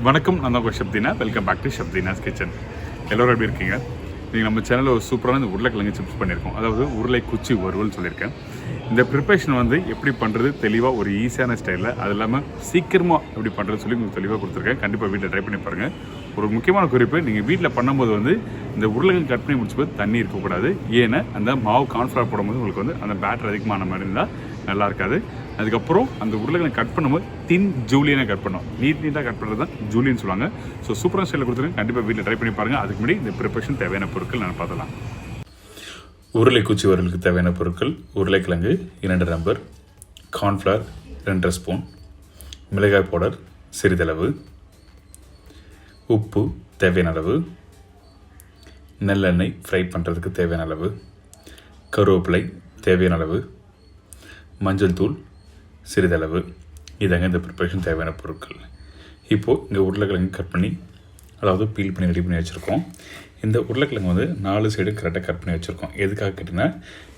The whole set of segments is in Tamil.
வணக்கம், நான் தான் chef Deena. Welcome back to chef Deena's kitchen. எல்லோரும் எப்படி இருக்கீங்க? நீங்கள் நம்ம சேனலில் ஒரு சூப்பரான இந்த உருளைக்கிழங்கு சிப்ஸ் பண்ணியிருக்கோம். அதாவது உருளை குச்சி வறுவல் சொல்லியிருக்கேன். இந்த ப்ரிப்பரேஷன் வந்து எப்படி பண்ணுறது தெளிவாக ஒரு ஈஸியான ஸ்டைலில், அது இல்லாமல் சீக்கிரமாக எப்படி பண்ணுறது சொல்லி உங்களுக்கு தெளிவாக கொடுத்துருக்கேன். கண்டிப்பாக வீட்டில் ட்ரை பண்ணி பாருங்கள். ஒரு முக்கியமான குறிப்பு, நீங்கள் வீட்டில் பண்ணும்போது வந்து இந்த உருளைக்கிழங்கு கட் பண்ணி முடிச்சபோது தண்ணி இருக்கக்கூடாது. ஏன்னா அந்த மாவு கார்ன்ஃப்ளவர் போடும்போது உங்களுக்கு வந்து அந்த பேட்டர் அதிகமான மாதிரி இருந்தால் நல்லா இருக்காது. அதுக்கப்புறம் அந்த உருளைக்கிழங்கு கட் பண்ணும்போது தின் ஜூலியனாக கட் பண்ணோம். நீட்டாக கட் பண்ணுறது தான் ஜூலியன்னு சொல்லுவாங்க. ஸோ சூப்பரான ஸ்டைலில் கொடுத்துருங்க. கண்டிப்பாக வீட்டில் ட்ரை பண்ணி பாருங்கள். அதுக்கு முன்னாடி இந்த ப்ரிப்பரேஷன் தேவையான பொருட்கள் நான் பார்த்தலாம். உருளை குச்சி வறுவலுக்கு தேவையான பொருட்கள்: உருளைக்கிழங்கு 2 ரப்பர், கார்ன்ஃப்ளவர் 2 ஸ்பூன், மிளகாய் பவுடர் சிறிதளவு, உப்பு தேவையான அளவு, நல்லெண்ணெய் ஃப்ரை பண்ணுறதுக்கு தேவையான அளவு, கருவேப்பிலை தேவையான அளவு, மஞ்சள் தூள் சிறிதளவு. இதாங்க இந்த ப்ரிப்பரேஷன் தேவையான பொருட்கள். இப்போது இங்கே உருளைக்கிழங்கு கட் பண்ணி, அதாவது பீல் பண்ணி ரெடி பண்ணி வச்சுருக்கோம். இந்த உருளைக்கிழங்கு வந்து 4 சைடு கரெக்டாக கட் பண்ணி வச்சுருக்கோம். எதுக்காக கேட்டிங்கன்னா,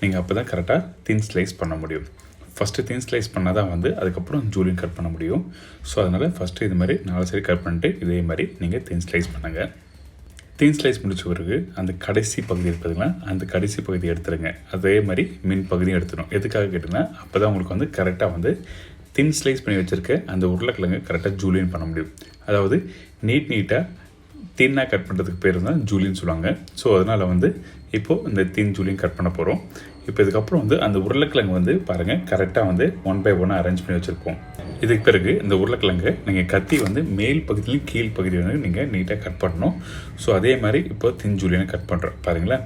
நீங்கள் அப்போ தான் கரெக்டாக தின் ஸ்லைஸ் பண்ண முடியும். ஃபஸ்ட்டு தின் ஸ்லைஸ் பண்ணால் தான் வந்து அதுக்கப்புறம் ஜூலியன் கட் பண்ண முடியும். ஸோ அதனால் ஃபஸ்ட்டு இது மாதிரி 4 சைடு கட் பண்ணிட்டு இதே மாதிரி நீங்கள் தின் ஸ்லைஸ் பண்ணுங்கள். தின் ஸ்லைஸ் முடிச்ச பிறகு அந்த கடைசி பகுதி இருக்குதுங்களா, அந்த கடைசி பகுதி எடுத்துருங்க. அதே மாதிரி மின் பகுதியும் எடுத்துடும். எதுக்காக கேட்டிங்கன்னா, அப்போ தான் உங்களுக்கு வந்து கரெக்டாக வந்து தின் ஸ்லைஸ் பண்ணி வச்சுருக்க அந்த உருளைக்கிழங்கு கரெக்டாக ஜூலியன் பண்ண முடியும். அதாவது நீட்டாக தின்னாக கட் பண்ணுறதுக்கு பேர் தான் ஜூலின்னு சொல்லுவாங்க. ஸோ அதனால் வந்து இப்போது இந்த தின் ஜூலியன் கட் பண்ண போகிறோம். இப்போ இதுக்கப்புறம் வந்து அந்த உருளைக்கிழங்கு வந்து பாருங்கள் கரெக்டாக வந்து 1 by 1 அரேஞ்ச் பண்ணி வச்சுருப்போம். இதுக்கு பிறகு இந்த உருளைக்கிழங்கு நீங்கள் கத்தி வந்து மேல் பகுதியிலையும் கீழ் பகுதி வந்து நீங்கள் நீட்டாக கட் பண்ணணும். ஸோ அதே மாதிரி இப்போ தின் ஜூலியனை கட் பண்ணுறோம் பாருங்களேன்.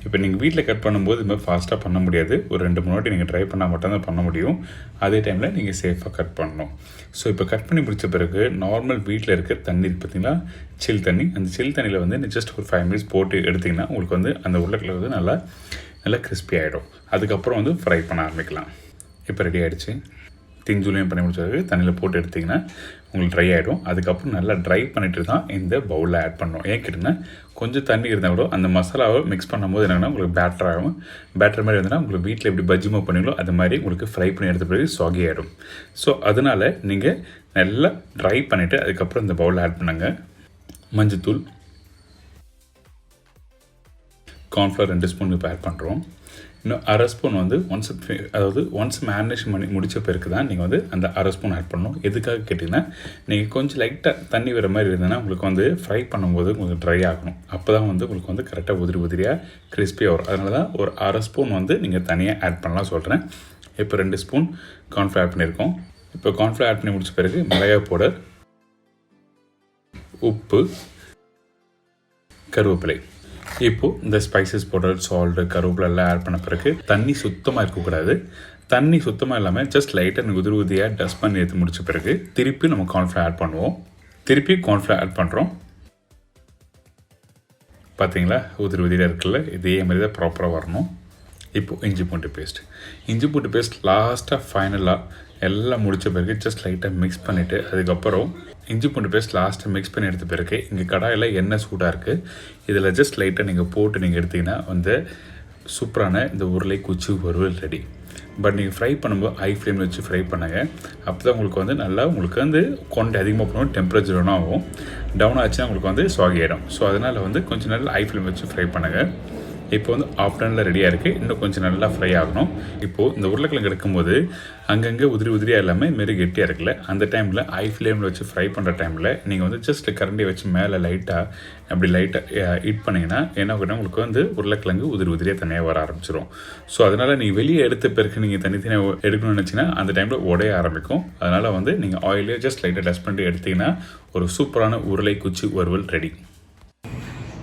இப்போ நீங்கள் வீட்டில் கட் பண்ணும்போது இது மாதிரி ஃபாஸ்ட்டாக பண்ண முடியாது. ஒரு 2-3 வாட்டி நீங்கள் ட்ரை பண்ணால் மட்டும்தான் பண்ண முடியும். அதே டைமில் நீங்கள் சேஃபாக கட் பண்ணணும். ஸோ இப்போ கட் பண்ணி முடித்த பிறகு நார்மல் வீட்டில் இருக்க தண்ணி பார்த்தீங்கன்னா சில் தண்ணி, அந்த சில் தண்ணியில் வந்து ஜஸ்ட் ஒரு 5 minutes போட்டு எடுத்திங்கன்னா உங்களுக்கு வந்து அந்த உருளைக்கிழங்கு வந்து நல்லா கிறிஸ்பி ஆகிடும். அதுக்கப்புறம் வந்து ஃப்ரை பண்ண ஆரம்பிக்கலாம். இப்போ ரெடி ஆகிடுச்சு. தின் ஜூலியன் பண்ணி முடிச்சது தண்ணியில் போட்டு எடுத்திங்கன்னா உங்களுக்கு ட்ரை ஆகிடும். அதுக்கப்புறம் நல்லா ட்ரை பண்ணிட்டு தான் இந்த பவுலில் ஆட் பண்ணணும். ஏன் கேட்டிங்கன்னா, கொஞ்சம் தண்ணி இருந்தால் கூட அந்த மசாலாவை மிக்ஸ் பண்ணும்போது என்னென்னா உங்களுக்கு பேட்டர் ஆகும். பேட்டர் மாதிரி இருந்ததுன்னா உங்களுக்கு வீட்டில் எப்படி பஜ்ஜி மூவ் பண்ணீங்களோ அது மாதிரி உங்களுக்கு ஃப்ரை பண்ணி எடுத்த பிறகு சாகி ஆகிடும். ஸோ அதனால் நீங்கள் நல்லா ட்ரை பண்ணிவிட்டு அதுக்கப்புறம் இந்த பவுலில் ஆட் பண்ணுங்க. மஞ்சத்தூள், கார்ன்ஃப்ளவர் 2 ஸ்பூன் இப்போ ஆட் பண்ணுறோம். இன்னும் 1/2 ஸ்பூன் வந்து ஒன்ஸ் மேரினேஷன் பண்ணி முடித்த பிறகு தான் நீங்கள் வந்து அந்த 1/2 ஸ்பூன் ஆட் பண்ணணும். எதுக்காக கேட்டிங்கன்னா, நீங்கள் கொஞ்சம் லைட்டாக தண்ணி வர மாதிரி இருந்ததுன்னா உங்களுக்கு வந்து ஃப்ரை பண்ணும்போது கொஞ்சம் ட்ரை ஆகணும். அப்போ தான் வந்து உங்களுக்கு வந்து கரெக்டாக உதிரியாக கிறிஸ்பியாக வரும். அதனால தான் ஒரு 1/2 ஸ்பூன் வந்து நீங்கள் தனியாக ஆட் பண்ணலாம் சொல்கிறேன். இப்போ 2 ஸ்பூன் கார்ன்ஃப்ளவர் ஆட் பண்ணியிருக்கோம். இப்போ கார்ன்ஃப்ளவர் ஆட் பண்ணி முடித்த பிறகு மிளகாய் பவுடர், உப்பு, கருவேப்பிலை. இப்போது இந்த ஸ்பைசஸ் பவுடர், சால்ட்டு, கருவேப்பிலை எல்லாம் ஆட் பண்ண பிறகு தண்ணி சுத்தமாக இருக்கக்கூடாது. தண்ணி சுத்தமாக இல்லாமல் ஜஸ்ட் லைட்டாக உதிரியாக டஸ்ட் பண்ணி எடுத்து முடித்த பிறகு திருப்பி நம்ம கார்ன்ஃப்ளவர் ஆட் பண்ணுவோம். திருப்பி கார்ன்ஃப்ளவர் ஆட் பண்ணுறோம். பார்த்தீங்களா, உதிரியாக இருக்குல்ல, இதே மாதிரி தான் ப்ராப்பராக வரணும். இப்போது இஞ்சி பூண்டு பேஸ்ட் லாஸ்ட்டாக ஃபைனலாக எல்லாம் முடித்த பிறகு ஜஸ்ட் லைட்டாக மிக்ஸ் பண்ணிவிட்டு அதுக்கப்புறம் இஞ்சி பூண்டு பேஸ்ட் லாஸ்ட்டாக மிக்ஸ் பண்ணி எடுத்த பிறகு இங்கே கடாயில் எண்ணெய் சூடாக இருக்குது. இதில் ஜஸ்ட் லைட்டாக நீங்கள் போட்டு நீங்கள் எடுத்திங்கன்னா வந்து சூப்பரான இந்த உருளை குச்சி வறுவல் ரெடி. பட் நீங்கள் ஃப்ரை பண்ணும்போது ஹை ஃப்ளேமில் வச்சு ஃப்ரை பண்ணுங்கள். அப்போ தான் உங்களுக்கு வந்து நல்லா உங்களுக்கு வந்து குவான்டிட்டி அதிகமாக போகணும், டெம்பரேச்சர் ஒன்றும் ஆகும். டவுன் ஆச்சுன்னா உங்களுக்கு வந்து சாகி ஆகிடும். ஸோ அதனால் வந்து கொஞ்சம் நல்லா ஹை ஃப்ளேம் வச்சு ஃப்ரை பண்ணுங்கள். இப்போ வந்து ஆஃப்டர்னில் ரெடியாக இருக்குது. இன்னும் கொஞ்சம் நல்லா ஃப்ரை ஆகணும். இப்போது இந்த உருளைக்கிழங்கு எடுக்கும்போது அங்கங்கே உதிரியாக எல்லாமே இதுமாரி கெட்டியாக இருக்குல்ல, அந்த டைமில் ஹை ஃப்ளேமில் வச்சு ஃப்ரை பண்ணுற டைமில் நீங்கள் வந்து ஜஸ்ட் கரண்டியை வச்சு மேலே லைட்டாக ஹீட் பண்ணிங்கன்னா என்ன ஆகுனா உங்களுக்கு வந்து உருளைக்கிழங்கு உதிரியாக தனியாக வர ஆரம்பிச்சிடும். ஸோ அதனால் நீங்கள் வெளியே எடுத்த பிறகு நீங்கள் தனித்தனியாக எடுக்கணும்னு நினச்சிங்கன்னா அந்த டைமில் உடைய ஆரம்பிக்கும். அதனால் வந்து நீங்கள் ஆயிலே ஜஸ்ட் லைட்டாக டஸ்ட் பண்ணிட்டு எடுத்திங்கன்னா ஒரு சூப்பரான உருளை குச்சி வறுவல் ரெடி.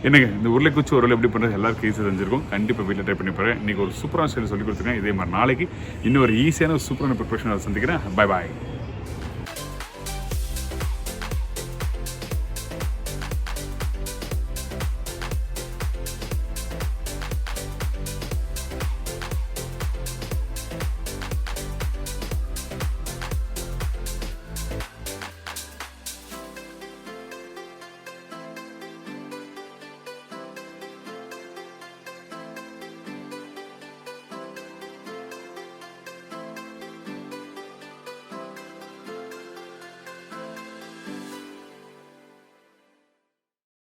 என்னங்க, இந்த உருளைக்குச்சி வறுவல் எப்படி பண்ணுறது எல்லாருக்கும் ஈஸியாக தெரிஞ்சிருக்கும். கண்டிப்பாக வீட்டில் ட்ரை பண்ணி பாருங்கள். இன்றைக்கி ஒரு சூப்பரான ஸ்டைல் சொல்லி கொடுத்துருக்கேன். இதே மாதிரி நாளைக்கு இன்னும் ஒரு ஈஸியான சூப்பரான ப்ரிப்பரேஷன் சந்திக்கிறேன். Bye bye.